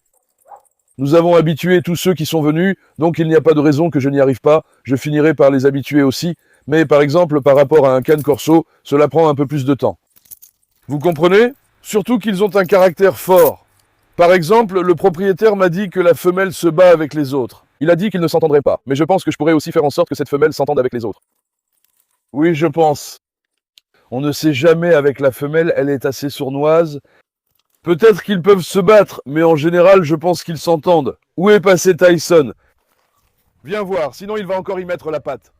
Nous avons habitué tous ceux qui sont venus, donc il n'y a pas de raison que je n'y arrive pas. Je finirai par les habituer aussi. Mais par exemple, par rapport à un cane corso, cela prend un peu plus de temps. Vous comprenez? Surtout qu'ils ont un caractère fort. Par exemple, le propriétaire m'a dit que la femelle se bat avec les autres. Il a dit qu'il ne s'entendrait pas, mais je pense que je pourrais aussi faire en sorte que cette femelle s'entende avec les autres. Oui, je pense. On ne sait jamais avec la femelle, elle est assez sournoise. Peut-être qu'ils peuvent se battre, mais en général, je pense qu'ils s'entendent. Où est passé Tyson? Viens voir, sinon il va encore y mettre la patte.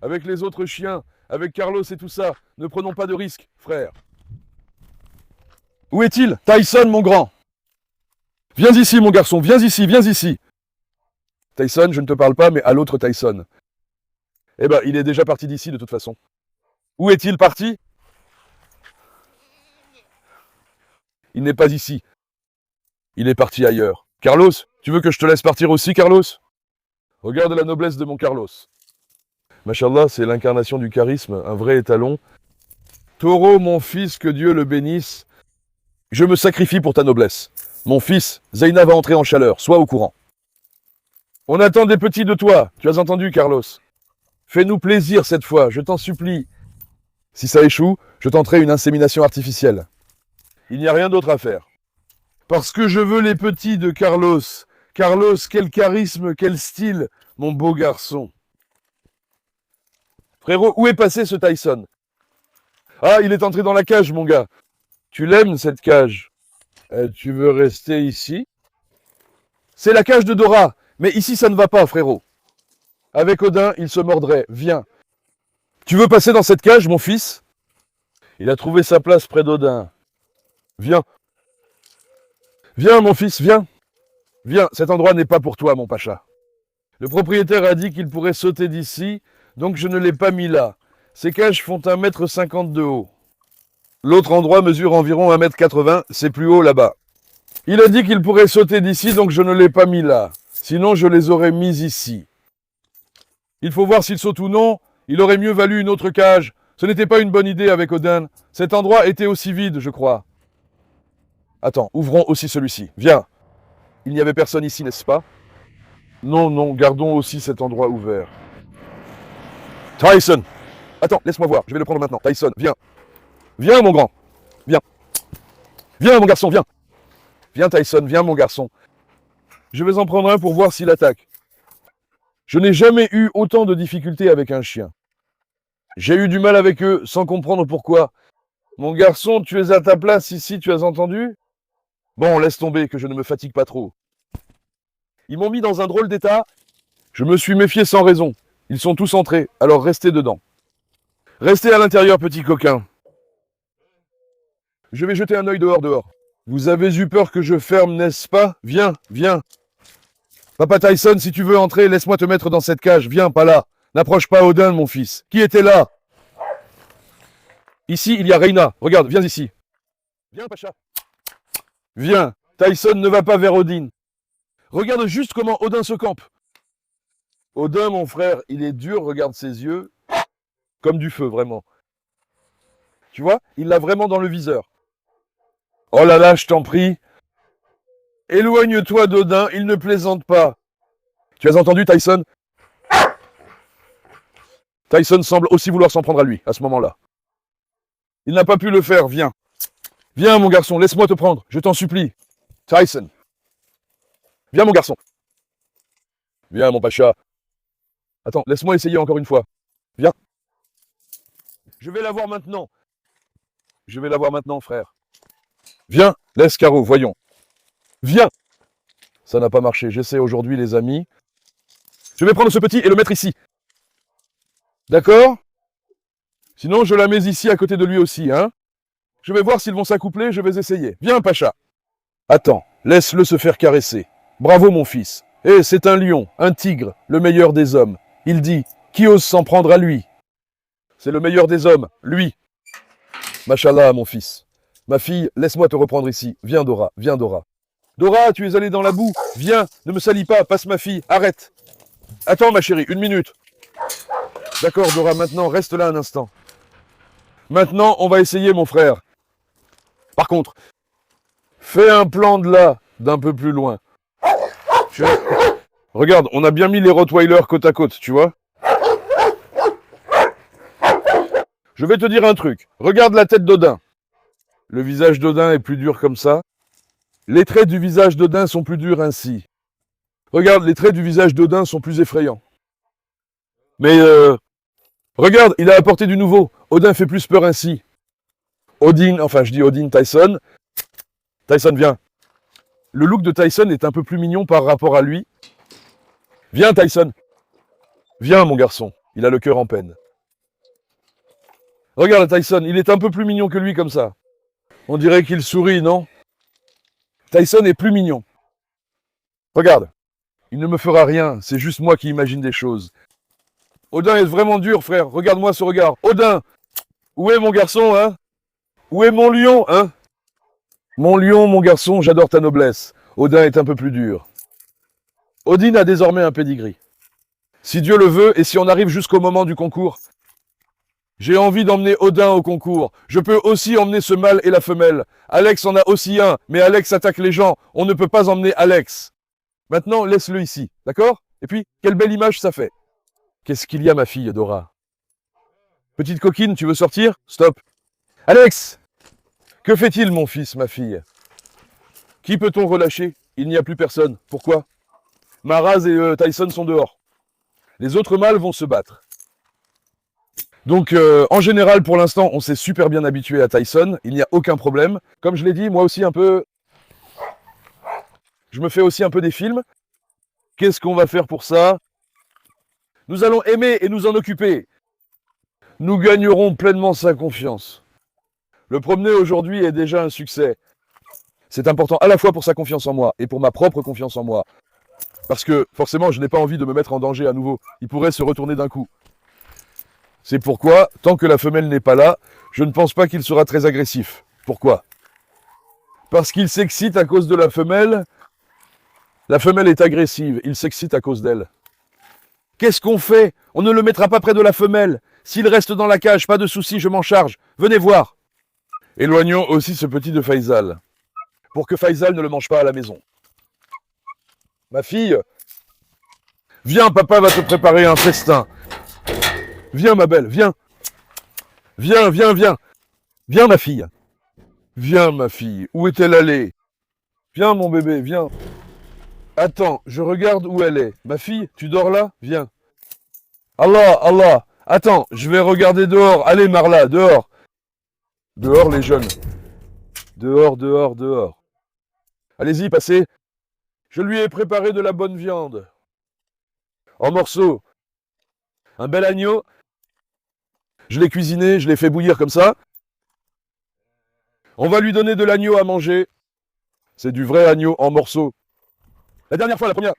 Avec les autres chiens, avec Carlos et tout ça, ne prenons pas de risques, frère. Où est-il? Tyson, mon grand! Viens ici, mon garçon, viens ici. Tyson, je ne te parle pas, mais à l'autre Tyson. Eh ben, il est déjà parti d'ici, de toute façon. Où est-il parti? Il n'est pas ici. Il est parti ailleurs. Carlos, tu veux que je te laisse partir aussi, Carlos? Regarde la noblesse de mon Carlos. Machallah, c'est l'incarnation du charisme, un vrai étalon. Taureau, mon fils, que Dieu le bénisse. Je me sacrifie pour ta noblesse. Mon fils, Zeyna va entrer en chaleur, sois au courant. On attend des petits de toi, tu as entendu, Carlos? Fais-nous plaisir cette fois, je t'en supplie. Si ça échoue, je tenterai une insémination artificielle. Il n'y a rien d'autre à faire. Parce que je veux les petits de Carlos. Carlos, quel charisme, quel style, mon beau garçon. Frérot, où est passé ce Tyson? Ah, il est entré dans la cage, mon gars. Tu l'aimes, cette cage? Tu veux rester ici? C'est la cage de Dora. Mais ici, ça ne va pas, frérot. Avec Odin, il se mordrait. Viens. Tu veux passer dans cette cage, mon fils? Il a trouvé sa place près d'Odin. Viens. Viens, mon fils, viens. Viens, cet endroit n'est pas pour toi, mon pacha. Le propriétaire a dit qu'il pourrait sauter d'ici, donc je ne l'ai pas mis là. Ces cages font 1,50 m de haut. L'autre endroit mesure environ 1,80 m, c'est plus haut là-bas. Il a dit qu'il pourrait sauter d'ici, donc je ne l'ai pas mis là. Sinon, je les aurais mis ici. Il faut voir s'il saute ou non. Il aurait mieux valu une autre cage. Ce n'était pas une bonne idée avec Odin. Cet endroit était aussi vide, je crois. Attends, ouvrons aussi celui-ci. Viens. Il n'y avait personne ici, n'est-ce pas? Non, non, gardons aussi cet endroit ouvert. Tyson! Attends, laisse-moi voir, je vais le prendre maintenant. Tyson, viens. Viens, mon grand. Viens. Viens, mon garçon, viens. Viens, Tyson, viens, mon garçon. Je vais en prendre un pour voir s'il attaque. Je n'ai jamais eu autant de difficultés avec un chien. J'ai eu du mal avec eux sans comprendre pourquoi. Mon garçon, tu es à ta place ici, tu as entendu? Bon, laisse tomber, que je ne me fatigue pas trop. Ils m'ont mis dans un drôle d'état. Je me suis méfié sans raison. Ils sont tous entrés, alors restez dedans. Restez à l'intérieur, petit coquin. Je vais jeter un œil dehors. Vous avez eu peur que je ferme, n'est-ce pas? Viens, viens. Papa Tyson, si tu veux entrer, laisse-moi te mettre dans cette cage. Viens, pas là. N'approche pas Odin, mon fils. Qui était là? Ici, il y a Reina. Regarde, viens ici. Viens, Pacha. Viens. Tyson ne va pas vers Odin. Regarde juste comment Odin se campe. Odin, mon frère, il est dur, regarde ses yeux. Comme du feu, vraiment. Tu vois, il l'a vraiment dans le viseur. Oh là là, je t'en prie. Éloigne-toi d'Odin, il ne plaisante pas. Tu as entendu, Tyson? Tyson semble aussi vouloir s'en prendre à lui, à ce moment-là. Il n'a pas pu le faire, viens. Viens, mon garçon, laisse-moi te prendre, je t'en supplie. Tyson. Viens, mon garçon. Viens, mon pacha. Attends, laisse-moi essayer encore une fois. Viens. Je vais la voir maintenant. Je vais la voir maintenant, frère. Viens, laisse Caro, voyons. Viens. Ça n'a pas marché, j'essaie aujourd'hui, les amis. Je vais prendre ce petit et le mettre ici. D'accord? Sinon, je la mets ici à côté de lui aussi, hein? Je vais voir s'ils vont s'accoupler, je vais essayer. Viens, Pacha. Attends, laisse-le se faire caresser. Bravo, mon fils. Eh, c'est un lion, un tigre, le meilleur des hommes. Il dit, qui ose s'en prendre à lui? C'est le meilleur des hommes, lui. Machallah, mon fils. Ma fille, laisse-moi te reprendre ici. Viens, Dora, viens, Dora. Dora, tu es allée dans la boue. Viens, ne me salis pas, passe ma fille, arrête. Attends, ma chérie, une minute. D'accord, Dora, maintenant, reste là un instant. Maintenant, on va essayer, mon frère. Par contre, fais un plan de là, d'un peu plus loin. Regarde, on a bien mis les Rottweilers côte à côte, tu vois? Je vais te dire un truc. Regarde la tête d'Odin. Le visage d'Odin est plus dur comme ça. Les traits du visage d'Odin sont plus durs ainsi. Regarde, les traits du visage d'Odin sont plus effrayants. Mais regarde, il a apporté du nouveau. Odin fait plus peur ainsi. Odin, enfin je dis Odin, Tyson. Tyson, viens. Le look de Tyson est un peu plus mignon par rapport à lui. Viens, Tyson. Viens, mon garçon. Il a le cœur en peine. Regarde, Tyson, il est un peu plus mignon que lui comme ça. On dirait qu'il sourit, non? Tyson est plus mignon. Regarde. Il ne me fera rien, c'est juste moi qui imagine des choses. Odin est vraiment dur, frère. Regarde-moi ce regard. Odin! Où est mon garçon, hein? Où est mon lion, hein? Mon lion, mon garçon, j'adore ta noblesse. Odin est un peu plus dur. Odin a désormais un pédigree. Si Dieu le veut, et si on arrive jusqu'au moment du concours, j'ai envie d'emmener Odin au concours. Je peux aussi emmener ce mâle et la femelle. Alex en a aussi un, mais Alex attaque les gens. On ne peut pas emmener Alex. Maintenant, laisse-le ici, d'accord? Et puis, quelle belle image ça fait. Qu'est-ce qu'il y a, ma fille, Dora? Petite coquine, tu veux sortir? Stop. Alex! Que fait-il, mon fils, ma fille? Qui peut-on relâcher? Il n'y a plus personne. Pourquoi? Maraz et Tyson sont dehors. Les autres mâles vont se battre. Donc, en général, pour l'instant, on s'est super bien habitué à Tyson. Il n'y a aucun problème. Comme je l'ai dit, moi aussi un peu... Je me fais aussi un peu des films. Qu'est-ce qu'on va faire pour ça? Nous allons aimer et nous en occuper. Nous gagnerons pleinement sa confiance. Le promener aujourd'hui est déjà un succès. C'est important à la fois pour sa confiance en moi et pour ma propre confiance en moi. Parce que, forcément, je n'ai pas envie de me mettre en danger à nouveau. Il pourrait se retourner d'un coup. C'est pourquoi, tant que la femelle n'est pas là, je ne pense pas qu'il sera très agressif. Pourquoi? Parce qu'il s'excite à cause de la femelle. La femelle est agressive, il s'excite à cause d'elle. Qu'est-ce qu'on fait? On ne le mettra pas près de la femelle. S'il reste dans la cage, pas de souci, je m'en charge. Venez voir. Éloignons aussi ce petit de Faisal, pour que Faisal ne le mange pas à la maison. Ma fille, viens, papa va te préparer un festin. Viens, ma belle, viens. Viens, viens, viens. Viens, ma fille. Viens, ma fille. Où est-elle allée? Viens, mon bébé, viens. Attends, je regarde où elle est. Ma fille, tu dors là? Viens. Allah, Allah. Attends, je vais regarder dehors. Allez, Marla, dehors. Dehors, les jeunes. Dehors, dehors, dehors. Allez-y, passez. Je lui ai préparé de la bonne viande. En morceaux. Un bel agneau. Je l'ai cuisiné, je l'ai fait bouillir comme ça. On va lui donner de l'agneau à manger. C'est du vrai agneau en morceaux. La dernière fois, la première.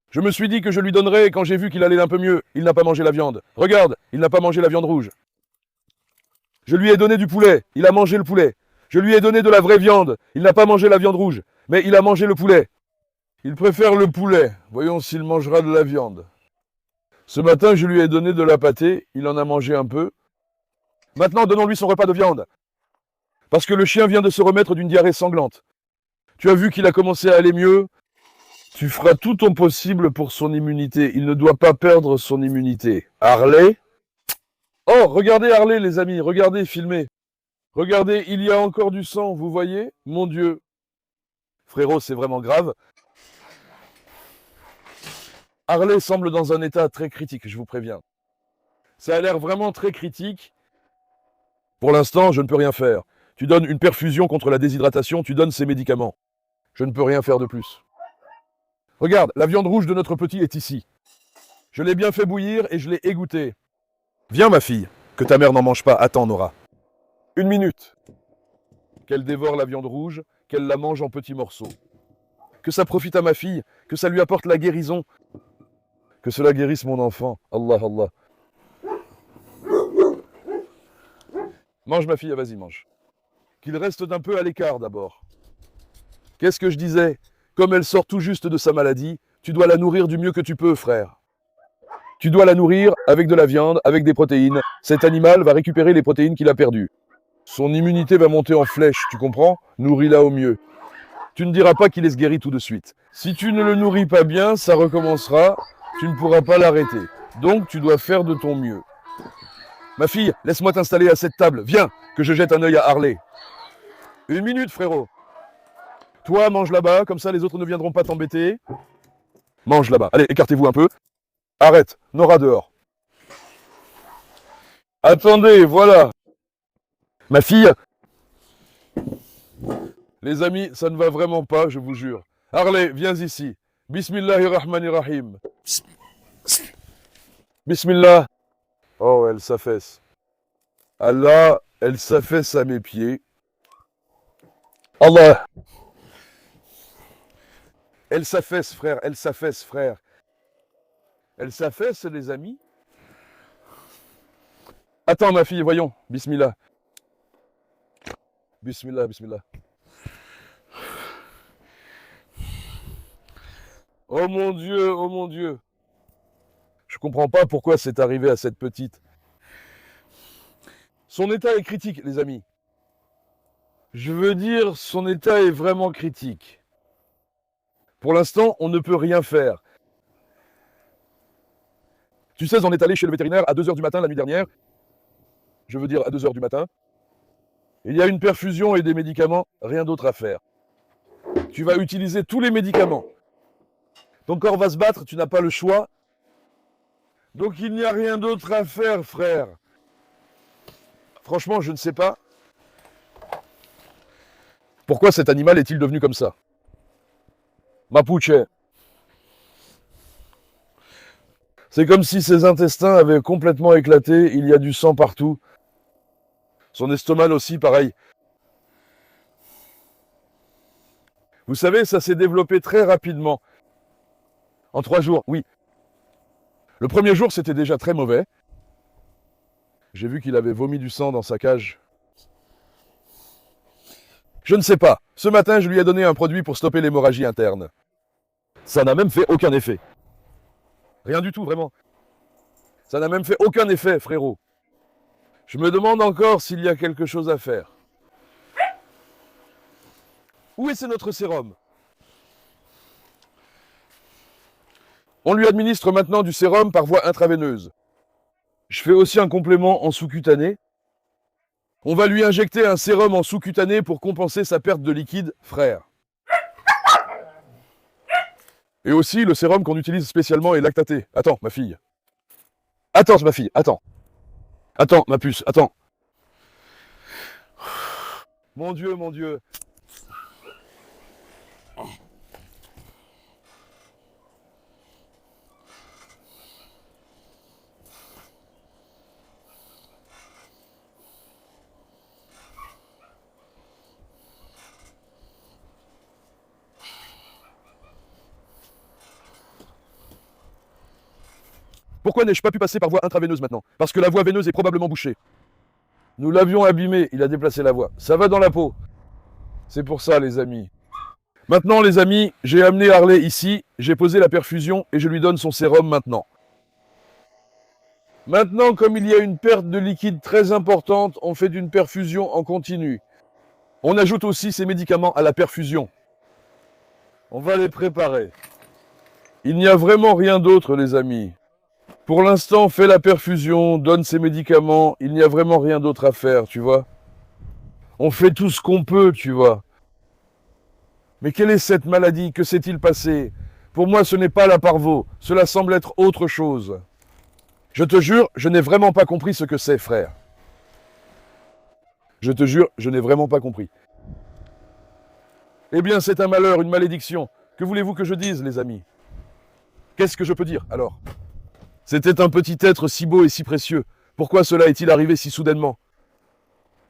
Je me suis dit que je lui donnerais quand j'ai vu qu'il allait un peu mieux. Il n'a pas mangé la viande. Regarde, il n'a pas mangé la viande rouge. Je lui ai donné du poulet. Il a mangé le poulet. Je lui ai donné de la vraie viande. Il n'a pas mangé la viande rouge. Mais il a mangé le poulet. Il préfère le poulet. Voyons s'il mangera de la viande. Ce matin, je lui ai donné de la pâtée. Il en a mangé un peu. Maintenant, donnons-lui son repas de viande. Parce que le chien vient de se remettre d'une diarrhée sanglante. Tu as vu qu'il a commencé à aller mieux. Tu feras tout ton possible pour son immunité. Il ne doit pas perdre son immunité. Harley? Oh, regardez Harley, les amis. Regardez, filmez. Regardez, il y a encore du sang, vous voyez? Mon Dieu. Frérot, c'est vraiment grave. Harley semble dans un état très critique, je vous préviens. Ça a l'air vraiment très critique. Pour l'instant, je ne peux rien faire. Tu donnes une perfusion contre la déshydratation, tu donnes ces médicaments. Je ne peux rien faire de plus. Regarde, la viande rouge de notre petit est ici. Je l'ai bien fait bouillir et je l'ai égoutté. Viens, ma fille, que ta mère n'en mange pas. Attends, Nora. 1 minute. Qu'elle dévore la viande rouge, qu'elle la mange en petits morceaux. Que ça profite à ma fille, que ça lui apporte la guérison. Que cela guérisse mon enfant. Allah, Allah. Mange, ma fille, vas-y, mange. Qu'il reste d'un peu à l'écart d'abord. Qu'est-ce que je disais? Comme elle sort tout juste de sa maladie, tu dois la nourrir du mieux que tu peux, frère. Tu dois la nourrir avec de la viande, avec des protéines. Cet animal va récupérer les protéines qu'il a perdues. Son immunité va monter en flèche, tu comprends? Nourris-la au mieux. Tu ne diras pas qu'il est guéri tout de suite. Si tu ne le nourris pas bien, ça recommencera. Tu ne pourras pas l'arrêter. Donc, tu dois faire de ton mieux. Ma fille, laisse-moi t'installer à cette table. Viens, que je jette un œil à Harley. 1 minute, frérot. Toi, mange là-bas, comme ça les autres ne viendront pas t'embêter. Mange là-bas. Allez, écartez-vous un peu. Arrête, Nora dehors. Attendez, voilà. Ma fille. Les amis, ça ne va vraiment pas, je vous jure. Harley, viens ici. Bismillahirrahmanirrahim. Bismillah. Oh, elle s'affaisse. Allah, elle s'affaisse à mes pieds. Allah. Elle s'affaisse, frère, elle s'affaisse, frère. Elle s'affaisse, les amis. Attends, ma fille, voyons. Bismillah. Bismillah, bismillah. Oh mon Dieu, oh mon Dieu. Je comprends pas pourquoi c'est arrivé à cette petite. Son état est critique, les amis. Je veux dire, son état est vraiment critique. Pour l'instant, on ne peut rien faire. Tu sais, on est allé chez le vétérinaire à 2h du matin la nuit dernière. Je veux dire à 2h du matin. Il y a une perfusion et des médicaments, rien d'autre à faire. Tu vas utiliser tous les médicaments. Ton corps va se battre, tu n'as pas le choix. Donc il n'y a rien d'autre à faire, frère. Franchement, je ne sais pas. Pourquoi cet animal est-il devenu comme ça? Mapuche. C'est comme si ses intestins avaient complètement éclaté, il y a du sang partout. Son estomac aussi, pareil. Vous savez, ça s'est développé très rapidement. En 3 jours, oui. Le premier jour, c'était déjà très mauvais. J'ai vu qu'il avait vomi du sang dans sa cage. Je ne sais pas. Ce matin, je lui ai donné un produit pour stopper l'hémorragie interne. Ça n'a même fait aucun effet. Rien du tout, vraiment. Ça n'a même fait aucun effet, frérot. Je me demande encore s'il y a quelque chose à faire. Où est notre sérum? On lui administre maintenant du sérum par voie intraveineuse. Je fais aussi un complément en sous-cutané. On va lui injecter un sérum en sous-cutané pour compenser sa perte de liquide, frère. Et aussi, le sérum qu'on utilise spécialement est lactaté. Attends, ma fille. Attends, ma fille, attends. Attends, ma puce, attends. Mon Dieu, mon Dieu. Pourquoi n'ai-je pas pu passer par voie intraveineuse maintenant? Parce que la voie veineuse est probablement bouchée. Nous l'avions abîmé, il a déplacé la voie. Ça va dans la peau. C'est pour ça, les amis. Maintenant, les amis, j'ai amené Harley ici, j'ai posé la perfusion et je lui donne son sérum maintenant. Maintenant, comme il y a une perte de liquide très importante, on fait d'une perfusion en continu. On ajoute aussi ces médicaments à la perfusion. On va les préparer. Il n'y a vraiment rien d'autre, les amis. Pour l'instant, fais la perfusion, donne ces médicaments, il n'y a vraiment rien d'autre à faire, tu vois. On fait tout ce qu'on peut, tu vois. Mais quelle est cette maladie? Que s'est-il passé? Pour moi, ce n'est pas la parvo, cela semble être autre chose. Je te jure, je n'ai vraiment pas compris ce que c'est, frère. Je te jure, je n'ai vraiment pas compris. Eh bien, c'est un malheur, une malédiction. Que voulez-vous que je dise, les amis? Qu'est-ce que je peux dire, alors? C'était un petit être si beau et si précieux. Pourquoi cela est-il arrivé si soudainement?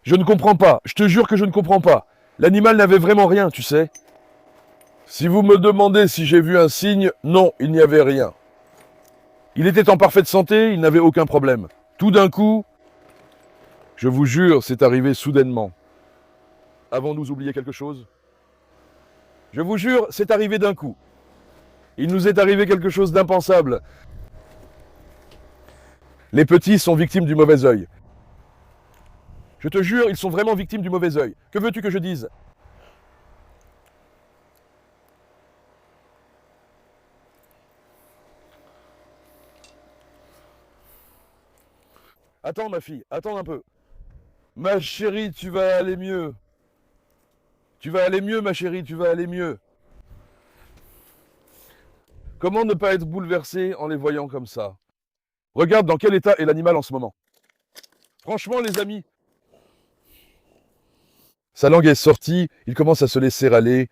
Je ne comprends pas, je te jure que je ne comprends pas. L'animal n'avait vraiment rien, tu sais. Si vous me demandez si j'ai vu un signe, non, il n'y avait rien. Il était en parfaite santé, il n'avait aucun problème. Tout d'un coup, je vous jure, c'est arrivé soudainement. Avons-nous oublié quelque chose? Je vous jure, c'est arrivé d'un coup. Il nous est arrivé quelque chose d'impensable. Les petits sont victimes du mauvais œil. Je te jure, ils sont vraiment victimes du mauvais œil. Que veux-tu que je dise? Attends, ma fille, attends un peu. Ma chérie, tu vas aller mieux. Tu vas aller mieux, ma chérie, tu vas aller mieux. Comment ne pas être bouleversé en les voyant comme ça? Regarde dans quel état est l'animal en ce moment. Franchement, les amis, sa langue est sortie, il commence à se laisser aller.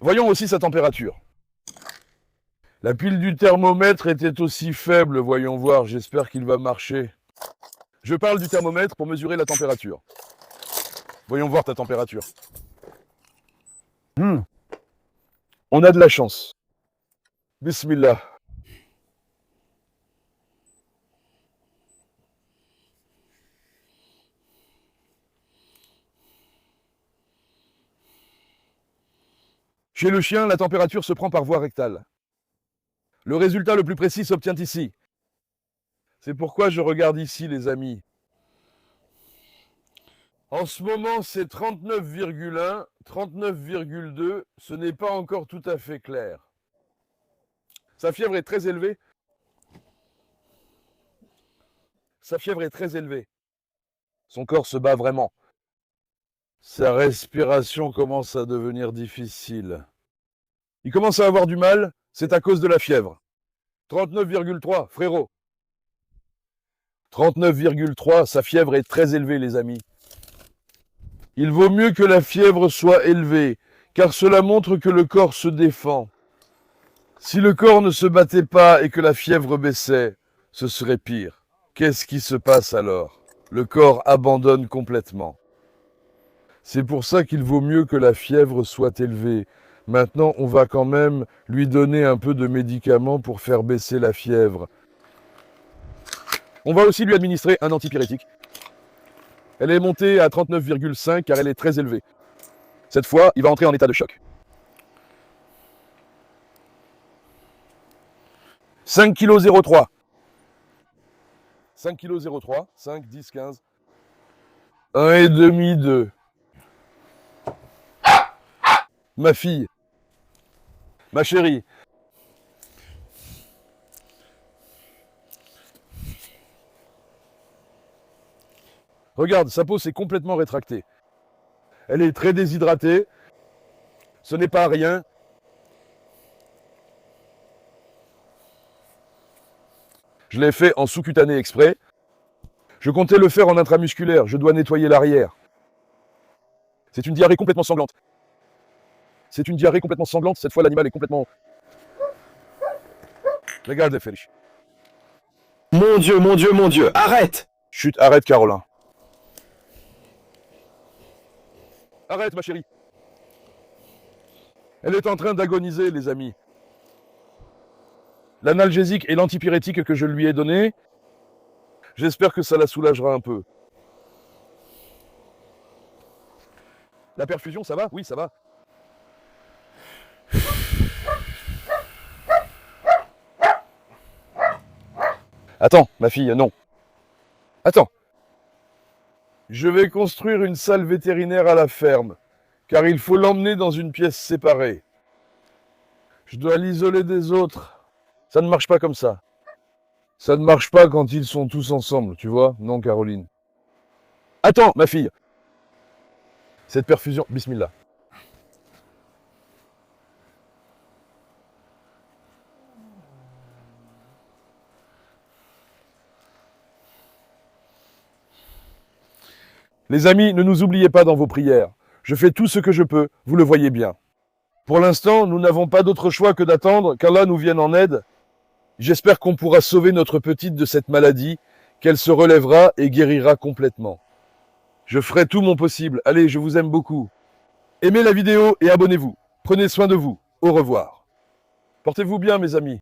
Voyons aussi sa température. La pile du thermomètre était aussi faible, voyons voir, j'espère qu'il va marcher. Je parle du thermomètre pour mesurer la température. Voyons voir ta température. On a de la chance. Bismillah. Chez le chien, la température se prend par voie rectale. Le résultat le plus précis s'obtient ici. C'est pourquoi je regarde ici, les amis. En ce moment, c'est 39,1, 39,2. Ce n'est pas encore tout à fait clair. Sa fièvre est très élevée. Sa fièvre est très élevée. Son corps se bat vraiment. Sa respiration commence à devenir difficile. Il commence à avoir du mal, c'est à cause de la fièvre. 39,3, frérot. 39,3, sa fièvre est très élevée, les amis. Il vaut mieux que la fièvre soit élevée, car cela montre que le corps se défend. Si le corps ne se battait pas et que la fièvre baissait, ce serait pire. Qu'est-ce qui se passe alors? Le corps abandonne complètement. C'est pour ça qu'il vaut mieux que la fièvre soit élevée. Maintenant, on va quand même lui donner un peu de médicaments pour faire baisser la fièvre. On va aussi lui administrer un antipyrétique. Elle est montée à 39,5 car elle est très élevée. Cette fois, il va entrer en état de choc. 5 kg 0,3. 5 kg 0,3. 5, 10, 15. 1,5, 2. Ma fille. Ma chérie. Regarde, sa peau s'est complètement rétractée. Elle est très déshydratée. Ce n'est pas rien. Je l'ai fait en sous-cutané exprès. Je comptais le faire en intramusculaire. Je dois nettoyer l'arrière. C'est une diarrhée complètement sanglante. C'est une diarrhée complètement sanglante. Cette fois, l'animal est complètement... Regarde, Félix. Mon Dieu, arrête! Chut, arrête, Carolin. Arrête, ma chérie. Elle est en train d'agoniser, les amis. L'analgésique et l'antipyrétique que je lui ai donné, j'espère que ça la soulagera un peu. La perfusion, ça va? Oui, ça va. Attends, ma fille, non. Attends. Je vais construire une salle vétérinaire à la ferme, car il faut l'emmener dans une pièce séparée. Je dois l'isoler des autres. Ça ne marche pas comme ça. Ça ne marche pas quand ils sont tous ensemble, tu vois? Non, Caroline. Attends, ma fille. Cette perfusion... Bismillah. Les amis, ne nous oubliez pas dans vos prières. Je fais tout ce que je peux, vous le voyez bien. Pour l'instant, nous n'avons pas d'autre choix que d'attendre qu'Allah nous vienne en aide. J'espère qu'on pourra sauver notre petite de cette maladie, qu'elle se relèvera et guérira complètement. Je ferai tout mon possible. Allez, je vous aime beaucoup. Aimez la vidéo et abonnez-vous. Prenez soin de vous. Au revoir. Portez-vous bien, mes amis.